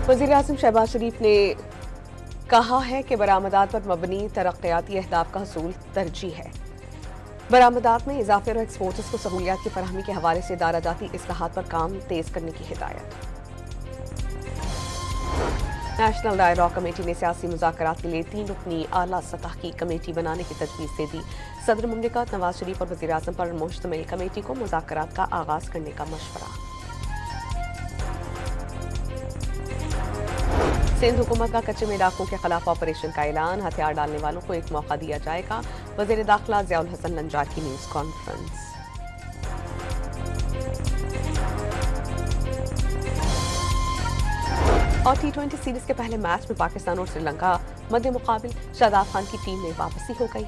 वज़ीराअज़म शहबाज शरीफ ने कहा है कि बरामदात पर मबनी तरक्कियाती अहदाफ का हसूल तरजीह है। बरामदात में इजाफे और एक्सपोर्टर्स को सहूलियात की फराहमी के हवाले से इदारा जाती इस्लाहात पर काम तेज करने की हिदायत। नेशनल डायलॉग कमेटी ने सियासी मुज़ाकरात के लिए 3 रुकनी आला सतह की कमेटी बनाने की तजवीज़ दे दी। सदर मुमलिकत नवाज शरीफ और वज़ीराअज़म पर मुश्तमिल कमेटी को मुज़ाकरात का आगाज़ करने का मशवरा। सिंध हुकूमत का कच्चे में इलाकों के खिलाफ ऑपरेशन का ऐलान, हथियार डालने वालों को एक मौका दिया जाएगा। वज़ीर दाखिला ज़ियाउल हसन लंजार की न्यूज़ कॉन्फ्रेंस। और T20 सीरीज के पहले मैच में पाकिस्तान और श्रीलंका मध्य मुकाबिल शादाब खान की टीम में वापसी हो गई।